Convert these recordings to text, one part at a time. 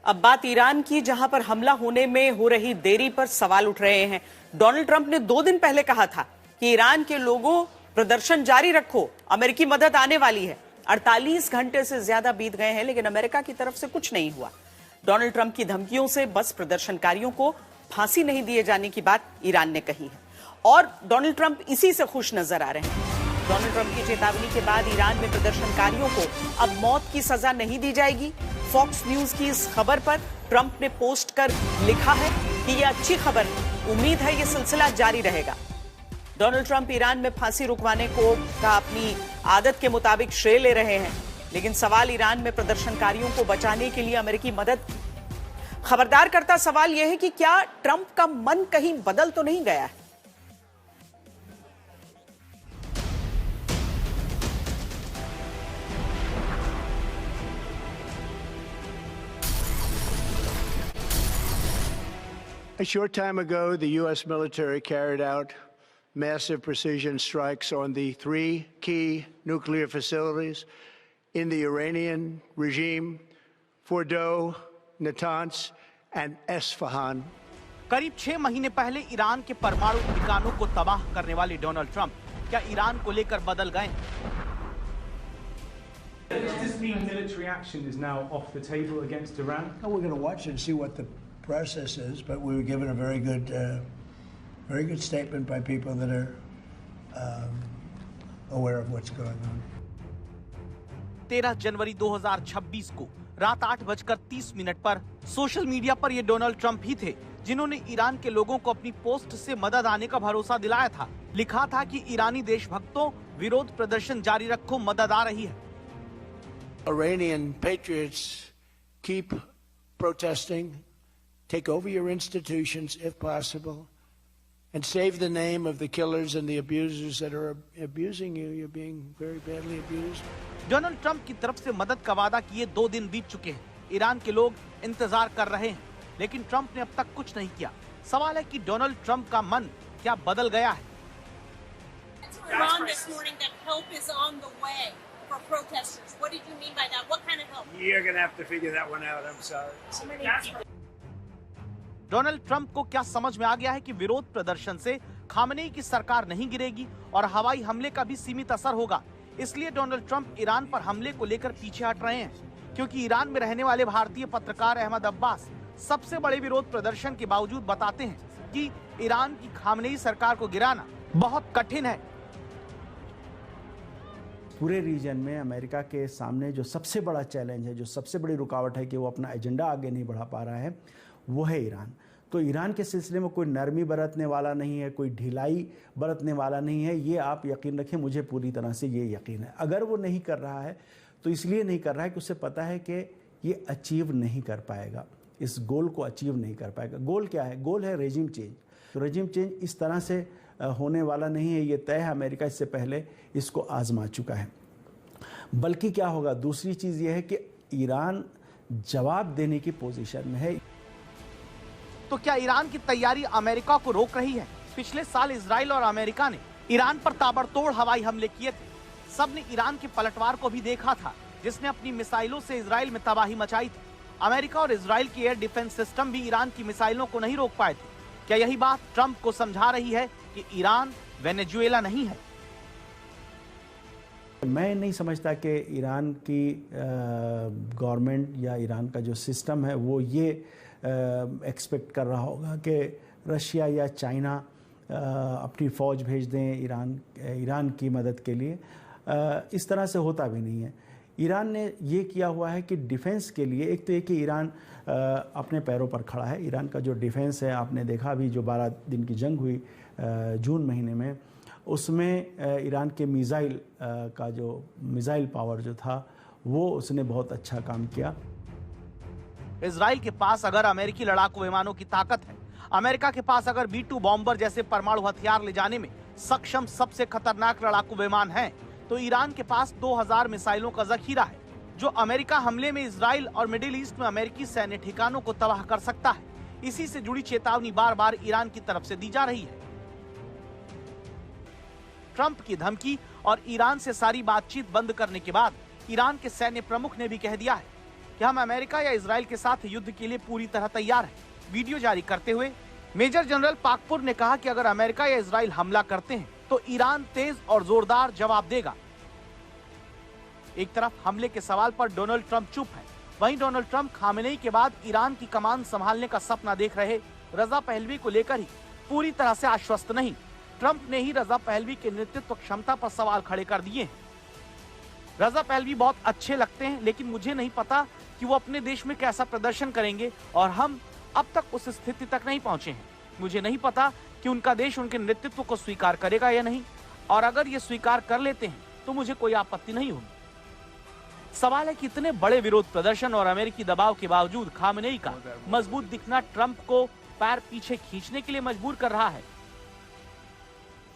अब बात ईरान की, जहां पर हमला होने में हो रही देरी पर सवाल उठ रहे हैं। डोनाल्ड ट्रंप ने 2 दिन पहले कहा था कि ईरान के लोगों, प्रदर्शन जारी रखो, अमेरिकी मदद आने वाली है। 48 घंटे से ज्यादा बीत गए हैं, लेकिन अमेरिका की तरफ से कुछ नहीं हुआ। डोनाल्ड ट्रंप की धमकियों से बस प्रदर्शनकारियों को फांसी नहीं दिए जाने की बात ईरान ने कही है, और डोनाल्ड ट्रंप इसी से खुश नजर आ रहे हैं। डोनाल्ड ट्रंप की चेतावनी के बाद ईरान में प्रदर्शनकारियों को अब मौत की सजा नहीं दी जाएगी। फॉक्स न्यूज की इस खबर पर ट्रंप ने पोस्ट कर लिखा है कि यह अच्छी खबर है, उम्मीद है यह सिलसिला जारी रहेगा। डोनाल्ड ट्रंप ईरान में फांसी रुकवाने को का अपनी आदत के मुताबिक श्रेय ले रहे हैं, लेकिन सवाल ईरान में प्रदर्शनकारियों को बचाने के लिए अमेरिकी मदद खबरदार करता सवाल यह है कि क्या ट्रंप का मन कहीं बदल तो नहीं गया है। A short time ago, the U.S. military carried out massive precision strikes on the 3 key nuclear facilities in the Iranian regime: Fordo, Natanz, and Esfahan. करीब 6 महीने पहले ईरान के परमाणु ठिकानों को तबाह करने वाले डोनाल्ड ट्रंप क्या ईरान को लेकर बदल गए? Does this mean military action is now off the table against Iran? We're going to watch and see what the process is, but we were given a very good statement by people that are aware of what's going on. 13 जनवरी 2026 को रात 8:30 पर social media पर ये Donald Trump ही थे जिन्होंने Iran के लोगों को अपनी पोस्ट से मदद आने का भरोसा दिलाया था। लिखा था कि ईरानी देशभक्तों, विरोध प्रदर्शन जारी रखो, मदद आ रही है। Iranian patriots, keep protesting, take over your institutions if possible, and save the name of the killers and the abusers that are abusing you. You're being very badly abused. Donald Trump की तरफ से मदद का वादा किए 2 दिन बीत चुके हैं। ईरान के लोग इंतजार कर रहे हैं, लेकिन ट्रंप ने अब तक कुछ नहीं किया। सवाल है कि डोनाल्ड ट्रंप का मन क्या बदल गया है? Iran this morning that help is on the way for protesters. What did you mean by that? What kind of help? You're going to have to figure that one out. I'm sorry. Donald Trump को क्या समझ में आ गया है कि विरोध प्रदर्शन से खामनेई की सरकार नहीं गिरेगी और हवाई हमले का भी सीमित असर होगा। इसलिए डोनाल्ड ट्रंप ईरान पर हमले को लेकर पीछे हट रहे हैं, क्योंकि ईरान में रहने वाले भारतीय पत्रकार अहमद अब्बास सबसे बड़े विरोध प्रदर्शन के बावजूद बताते हैं कि ईरान की खामनेई सरकार को गिराना बहुत कठिन है। पूरे रीजन में अमेरिका के सामने जो सबसे बड़ा चैलेंज है, जो सबसे बड़ी रुकावट है कि वो अपना एजेंडा आगे नहीं बढ़ा पा रहा है, वो है ईरान। तो ईरान के सिलसिले में कोई नरमी बरतने वाला नहीं है, कोई ढिलाई बरतने वाला नहीं है, ये आप यकीन रखें, मुझे पूरी तरह से ये यकीन है। अगर वो नहीं कर रहा है तो इसलिए नहीं कर रहा है कि उसे पता है कि ये अचीव नहीं कर पाएगा, इस गोल को अचीव नहीं कर पाएगा। गोल क्या है? गोल है रेजिम चेंज। तो रेजिम चेंज इस तरह से होने वाला नहीं है, ये तय है। अमेरिका इससे पहले इसको आजमा चुका है। बल्कि क्या होगा, दूसरी चीज़ ये है कि ईरान जवाब देने की पोजीशन में है। तो क्या ईरान की तैयारी अमेरिका को रोक रही है? पिछले साल इजराइल और अमेरिका ने ईरान पर ताबड़तोड़ हवाई हमले किए थे। सबने ईरान के पलटवार को भी देखा था, जिसने अपनी मिसाइलों से इजराइल में तबाही मचाई थी। अमेरिका और इजराइल के एयर डिफेंस सिस्टम भी ईरान की मिसाइलों को नहीं रोक पाए थे। क्या यही बात ट्रंप को समझा रही है कि ईरान वेनेजुएला नहीं है? मैं नहीं समझता कि ईरान की गवर्नमेंट या ईरान का जो सिस्टम है वो ये एक्सपेक्ट कर रहा होगा कि रशिया या चाइना अपनी फ़ौज भेज दें ईरान की मदद के लिए। इस तरह से होता भी नहीं है। ईरान ने ये किया हुआ है कि डिफेंस के लिए, एक तो ये कि ईरान अपने पैरों पर खड़ा है। ईरान का जो डिफेंस है, आपने देखा अभी जो 12 दिन की जंग हुई जून महीने में, उसमें ईरान के मिसाइल का जो मिसाइल पावर जो था वो उसने बहुत अच्छा काम किया। इजराइल के पास अगर अमेरिकी लड़ाकू विमानों की ताकत है, अमेरिका के पास अगर B-2 बॉम्बर जैसे परमाणु हथियार ले जाने में सक्षम सबसे खतरनाक लड़ाकू विमान हैं, तो ईरान के पास 2000 मिसाइलों का जखीरा है, जो अमेरिका हमले में इजराइल और मिडिल ईस्ट में अमेरिकी सैन्य ठिकानों को तबाह कर सकता है। इसी से जुड़ी चेतावनी बार बार ईरान की तरफ से दी जा रही है। ट्रंप की धमकी और ईरान से सारी बातचीत बंद करने के बाद ईरान के सैन्य प्रमुख ने भी कह दिया है कि हम अमेरिका या इजराइल के साथ युद्ध के लिए पूरी तरह तैयार हैं। वीडियो जारी करते हुए मेजर जनरल पाकपुर ने कहा कि अगर अमेरिका या इजराइल हमला करते हैं तो ईरान तेज और जोरदार जवाब देगा। एक तरफ हमले के सवाल पर डोनाल्ड ट्रंप चुप है, वहीं डोनाल्ड ट्रंप खामेनेई के बाद ईरान की कमान संभालने का सपना देख रहे रजा पहलवी को लेकर ही पूरी तरह से आश्वस्त नहीं। ट्रंप ने ही रजा पहलवी के नेतृत्व क्षमता पर सवाल खड़े कर दिए हैं। रजा पहलवी बहुत अच्छे लगते हैं, लेकिन मुझे नहीं पता कि वो अपने देश में कैसा प्रदर्शन करेंगे और हम अब तक उस स्थिति तक नहीं पहुंचे हैं। मुझे नहीं पता कि उनका देश उनके नेतृत्व को स्वीकार करेगा या नहीं, और अगर ये स्वीकार कर लेते हैं तो मुझे कोई आपत्ति नहीं होगी। सवाल है कि इतने बड़े विरोध प्रदर्शन और अमेरिकी दबाव के बावजूद खामेनेई का मजबूत दिखना ट्रंप को पैर पीछे खींचने के लिए मजबूर कर रहा है।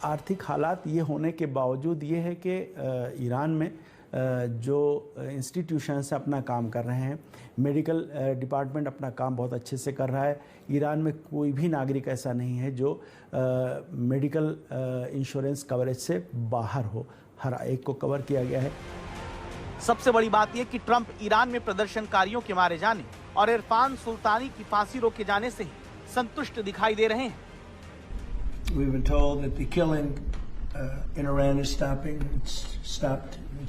आर्थिक हालात ये होने के बावजूद ये है कि ईरान में जो इंस्टीट्यूशंस अपना काम कर रहे हैं, मेडिकल डिपार्टमेंट अपना काम बहुत अच्छे से कर रहा है। ईरान में कोई भी नागरिक ऐसा नहीं है जो मेडिकल इंश्योरेंस कवरेज से बाहर हो, हर एक को कवर किया गया है। सबसे बड़ी बात यह कि ट्रंप ईरान में प्रदर्शनकारियों के मारे जाने और इरफान सुल्तानी की फांसी रोके जाने से ही संतुष्ट दिखाई दे रहे हैं। We've been told that the killing in Iran is stopping. It's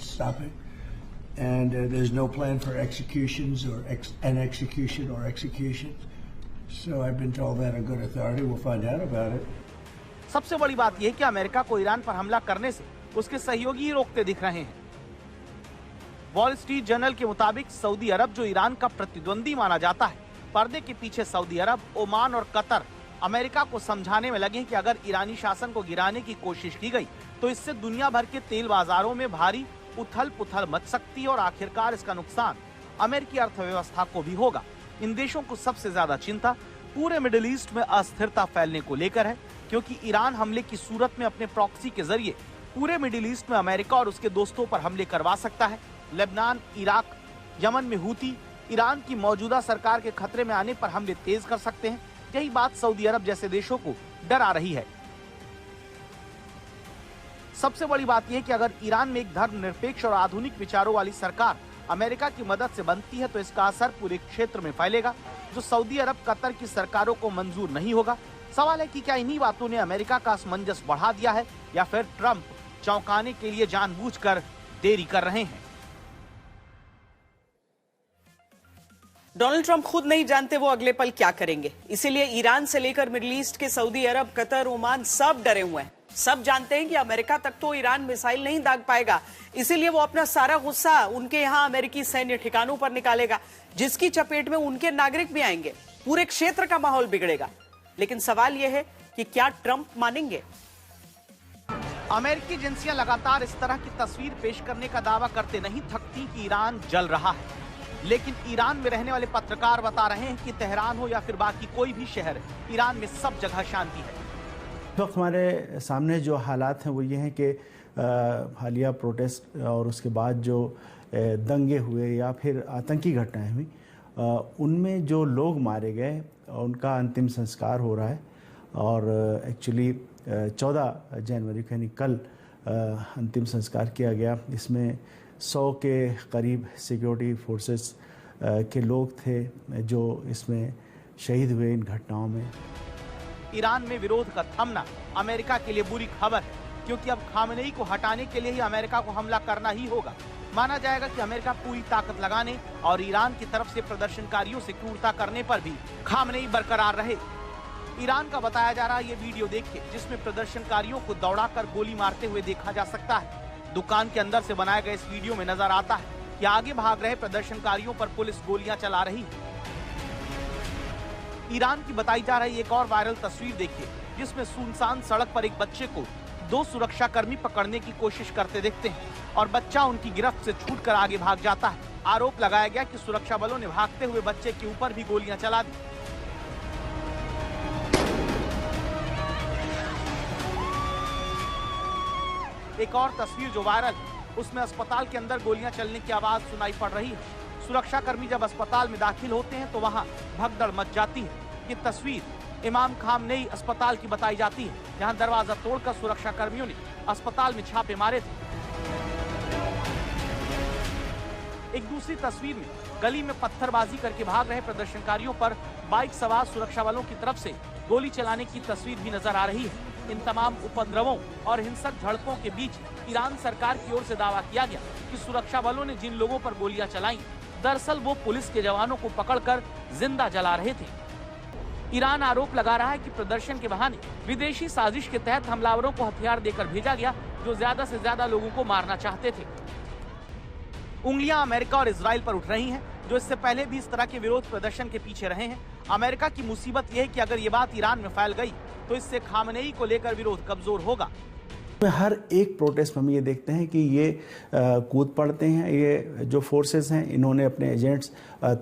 stopping. And there's no plan for executions or an execution or executions. So I've been told that on good authority. We'll find out about it. सबसे बड़ी बात यह है कि America को Iran पर हमला करने से उसके सहयोगी ही रोकते दिख रहे हैं। वॉल स्ट्रीट जर्नल के मुताबिक सऊदी अरब, जो ईरान का प्रतिद्वंदी माना जाता है, पर्दे के पीछे सऊदी अरब, ओमान और कतर अमेरिका को समझाने में लगे कि अगर ईरानी शासन को गिराने की कोशिश की गई तो इससे दुनिया भर के तेल बाजारों में भारी उथल पुथल मच सकती है और आखिरकार इसका नुकसान अमेरिकी अर्थव्यवस्था को भी होगा। इन देशों को सबसे ज्यादा चिंता पूरे मिडिल ईस्ट में अस्थिरता फैलने को लेकर है, क्योंकि ईरान हमले की सूरत में अपने प्रॉक्सी के जरिए पूरे मिडिल ईस्ट में अमेरिका और उसके दोस्तों पर हमले करवा सकता है। लेबनान, इराक, यमन में हूती ईरान की मौजूदा सरकार के खतरे में आने पर हमले तेज कर सकते हैं। यही बात सऊदी अरब जैसे देशों को डरा रही है। सबसे बड़ी बात यह कि अगर ईरान में एक धर्मनिरपेक्ष और आधुनिक विचारों वाली सरकार अमेरिका की मदद से बनती है तो इसका असर पूरे क्षेत्र में फैलेगा, जो सऊदी अरब, कतर की सरकारों को मंजूर नहीं होगा। सवाल है कि क्या इन्हीं बातों ने अमेरिका का असमंजस बढ़ा दिया है या फिर ट्रंप चौंकाने के लिए जानबूझकर देरी कर रहे हैं। डोनाल्ड ट्रंप खुद नहीं जानते वो अगले पल क्या करेंगे, इसीलिए ईरान से लेकर मिडिल ईस्ट के सऊदी अरब, कतर, ओमान सब डरे हुए हैं। सब जानते हैं कि अमेरिका तक तो ईरान मिसाइल नहीं दाग पाएगा, इसीलिए वो अपना सारा गुस्सा उनके यहां अमेरिकी सैन्य ठिकानों पर निकालेगा, जिसकी चपेट में उनके नागरिक भी आएंगे। पूरे क्षेत्र का माहौल बिगड़ेगा। लेकिन सवाल यह है कि क्या ट्रंप मानेंगे? अमेरिकी एजेंसियां लगातार इस तरह की तस्वीर पेश करने का दावा करते नहीं थकती कि ईरान जल रहा है, लेकिन ईरान में रहने वाले पत्रकार बता रहे हैं कि तेहरान हो या फिर बाकी कोई भी शहर, ईरान में सब जगह शांति है। इस वक्त हमारे सामने जो हालात हैं वो ये हैं कि हालिया प्रोटेस्ट और उसके बाद जो दंगे हुए या फिर आतंकी घटनाएं हुई, उनमें जो लोग मारे गए उनका अंतिम संस्कार हो रहा है। और एक्चुअली 14 जनवरी को यानी कल अंतिम संस्कार किया गया। इसमें 100 के करीब सिक्योरिटी फोर्सेस के लोग थे जो इसमें शहीद हुए इन घटनाओं में। ईरान में विरोध का थमना अमेरिका के लिए बुरी खबर है, क्योंकि अब खामेनेई को हटाने के लिए ही अमेरिका को हमला करना ही होगा। माना जाएगा कि अमेरिका पूरी ताकत लगाने और ईरान की तरफ से प्रदर्शनकारियों से क्रूरता करने पर भी खामेनेई बरकरार रहे। ईरान का बताया जा रहा ये वीडियो देखिए, जिसमें प्रदर्शनकारियों को दौड़ाकर गोली मारते हुए देखा जा सकता है। दुकान के अंदर से बनाए गए इस वीडियो में नजर आता है कि आगे भाग रहे प्रदर्शनकारियों पर पुलिस गोलियां चला रही है। ईरान की बताई जा रही एक और वायरल तस्वीर देखिए, जिसमें सुनसान सड़क पर एक बच्चे को 2 सुरक्षाकर्मी पकड़ने की कोशिश करते दिखते हैं और बच्चा उनकी गिरफ्त से छूटकर आगे भाग जाता है। आरोप लगाया गया कि सुरक्षा बलों ने भागते हुए बच्चे के ऊपर भी गोलियां चला दी। एक और तस्वीर जो वायरल है, उसमें अस्पताल के अंदर गोलियां चलने की आवाज सुनाई पड़ रही है। सुरक्षाकर्मी जब अस्पताल में दाखिल होते हैं तो वहां भगदड़ मच जाती है। ये तस्वीर इमाम खामेनेई अस्पताल की बताई जाती है, जहां दरवाजा तोड़कर सुरक्षाकर्मियों ने अस्पताल में छापे मारे थे। एक दूसरी तस्वीर में गली में पत्थरबाजी करके भाग रहे प्रदर्शनकारियों पर बाइक सवार सुरक्षा बलों की तरफ से गोली चलाने की तस्वीर भी नजर आ रही है। इन तमाम उपद्रवों और हिंसक झड़पों के बीच ईरान सरकार की ओर से दावा किया गया कि सुरक्षा बलों ने जिन लोगों पर गोलियां चलाई, दरअसल वो पुलिस के जवानों को पकड़कर जिंदा जला रहे थे। ईरान आरोप लगा रहा है कि प्रदर्शन के बहाने विदेशी साजिश के तहत हमलावरों को हथियार देकर भेजा गया, जो ज्यादा से ज्यादा लोगों को मारना चाहते थे। उंगलियां अमेरिका और इजराइल पर उठ रही हैं, जो इससे पहले भी इस तरह के विरोध प्रदर्शन के पीछे रहे हैं। अमेरिका की मुसीबत यह है कि अगर ये बात ईरान में फैल गई तो इससे खामनेई को लेकर विरोध कमजोर होगा। हर एक प्रोटेस्ट में हम ये देखते हैं कि ये कूद पड़ते हैं। ये जो फोर्सेस हैं, इन्होंने अपने एजेंट्स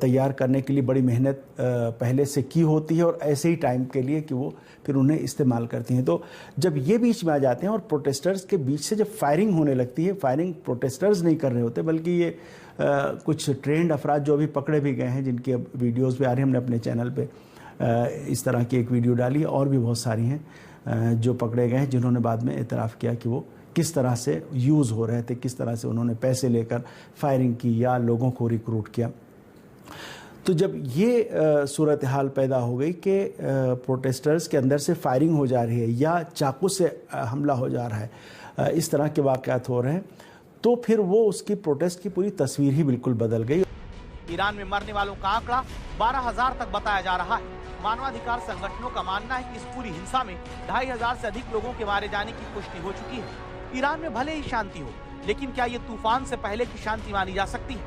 तैयार करने के लिए बड़ी मेहनत पहले से की होती है और ऐसे ही टाइम के लिए कि वो फिर उन्हें इस्तेमाल करती हैं। तो जब ये बीच में आ जाते हैं और प्रोटेस्टर्स के बीच से जब फायरिंग होने लगती है, फायरिंग प्रोटेस्टर्स नहीं कर रहे होते बल्कि ये कुछ ट्रेंड अफराद जो अभी पकड़े भी गए हैं, जिनकी अब वीडियोज़ भी आ रही हैं, हमने अपने चैनल पर इस तरह की एक वीडियो डाली, और भी बहुत सारी हैं जो पकड़े गए हैं, जिन्होंने बाद में एतराफ़ किया कि वो किस तरह से यूज़ हो रहे थे, किस तरह से उन्होंने पैसे लेकर फायरिंग की या लोगों को रिक्रूट किया। तो जब ये सूरत हाल पैदा हो गई कि प्रोटेस्टर्स के अंदर से फायरिंग हो जा रही है या चाकू से हमला हो जा रहा है, इस तरह के वाक़यात हो रहे हैं, तो फिर वो उसकी प्रोटेस्ट की पूरी तस्वीर ही बिल्कुल बदल गई। ईरान में मरने वालों का आंकड़ा 12,000 तक बताया जा रहा है। मानवाधिकार संगठनों का मानना है कि इस पूरी हिंसा में 2,500 से अधिक लोगों के मारे जाने की पुष्टि हो चुकी है। ईरान में भले ही शांति हो, लेकिन क्या ये तूफान से पहले की शांति मानी जा सकती है?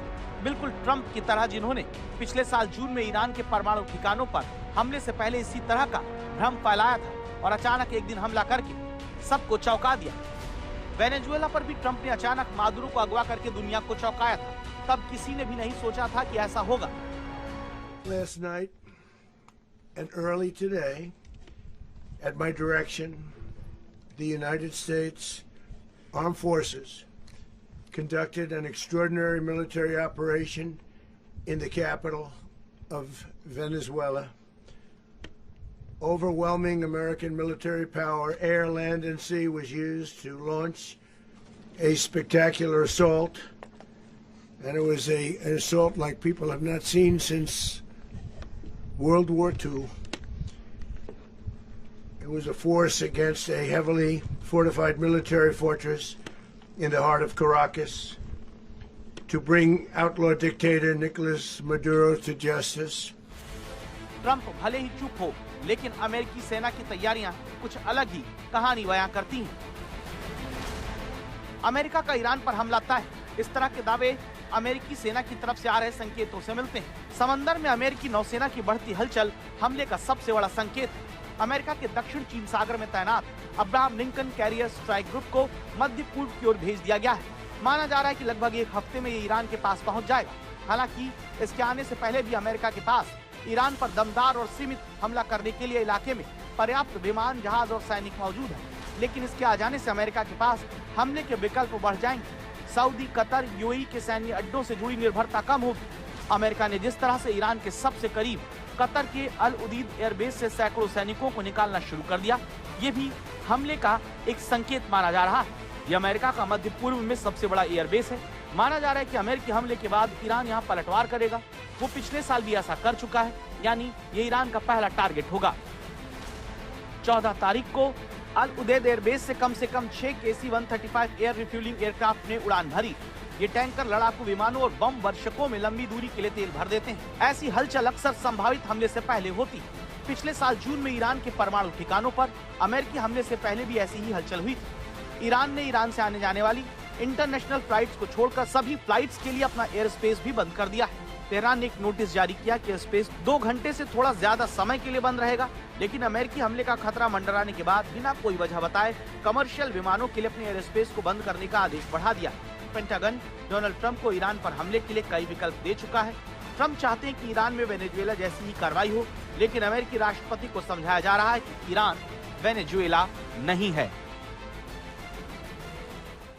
बिल्कुल ट्रंप की तरह, जिन्होंने पिछले साल जून में ईरान के परमाणु ठिकानों पर हमले से पहले इसी तरह का भ्रम फैलाया था और अचानक एक दिन हमला करके सबको चौंका दिया। वेनेजुएला पर भी ट्रंप ने अचानक मादुरो को अगवा करके दुनिया को चौंकाया था। तब किसी ने भी नहीं सोचा था कि ऐसा होगा। Last night and early today, at my direction, the United States Armed Forces conducted an extraordinary military operation in the capital of Venezuela. Overwhelming American military power, air, land, and sea, was used to launch a spectacular assault. And it was an assault like people have not seen since World War II. It was a force against a heavily fortified military fortress in the heart of Caracas to bring outlaw dictator Nicolas Maduro to justice. Trump भले ही चुप हो, लेकिन अमेरिकी सेना की तैयारियां कुछ अलग ही कहानी बयां करती हैं। अमेरिका का ईरान पर हमला तय, इस तरह के दावे अमेरिकी सेना की तरफ से आ रहे संकेतों से मिलते हैं। समंदर में अमेरिकी नौसेना की बढ़ती हलचल हमले का सबसे बड़ा संकेत है। अमेरिका के दक्षिण चीन सागर में तैनात Abraham Lincoln carrier strike group को मध्य पूर्व की ओर भेज दिया गया है। माना जा रहा है कि लगभग एक हफ्ते में ये ईरान के पास पहुंच जाएगा। हालांकि इसके आने से पहले भी अमेरिका के पास ईरान पर दमदार और सीमित हमला करने के लिए इलाके में पर्याप्त विमान, जहाज और सैनिक मौजूद है। लेकिन इसके आ जाने से अमेरिका के पास हमले के विकल्प बढ़ जाएंगे। सऊदी, कतर, यूएई के सैन्य अड्डों से जुड़ी निर्भरता कम होगी। अमेरिका ने जिस तरह से ईरान के सबसे करीब कतर के अल उदीद एयरबेस से सैकड़ों सैनिकों को निकालना शुरू कर दिया, ये भी हमले का एक संकेत माना जा रहा है। ये अमेरिका का मध्य पूर्व में सबसे बड़ा एयरबेस है। माना जा रहा है कि अमेरिकी हमले के बाद ईरान यहाँ पलटवार करेगा। वो पिछले साल भी ऐसा कर चुका है, यानी ये ईरान का पहला टारगेट होगा। 14 तारीख को अल उदैद एयरबेस से कम 6 KC-135 एयर रिफ्यूलिंग एयरक्राफ्ट ने उड़ान भरी। ये टैंकर लड़ाकू विमानों और बम वर्षकों में लंबी दूरी के लिए तेल भर देते हैं। ऐसी हलचल अक्सर संभावित हमले से पहले होती है। पिछले साल जून में ईरान के परमाणु ठिकानों पर अमेरिकी हमले से पहले भी ऐसी ही हलचल हुई थी। ईरान ने ईरान से आने जाने वाली इंटरनेशनल फ्लाइट्स को छोड़कर सभी फ्लाइट्स के लिए अपना एयर स्पेस भी बंद कर दिया है। तेहरान ने एक नोटिस जारी किया कि स्पेस 2 घंटे से थोड़ा ज्यादा समय के लिए बंद रहेगा। लेकिन अमेरिकी हमले का खतरा मंडराने के बाद बिना कोई वजह बताए कमर्शियल विमानों के लिए अपने एयर स्पेस को बंद करने का आदेश बढ़ा दिया। पेंटागन डोनाल्ड ट्रंप को ईरान पर हमले के लिए कई विकल्प दे चुका है। ट्रंप चाहते हैं कि ईरान में वेनेजुएला जैसी ही कार्रवाई हो, लेकिन अमेरिकी राष्ट्रपति को समझाया जा रहा है कि ईरान वेनेजुएला नहीं है।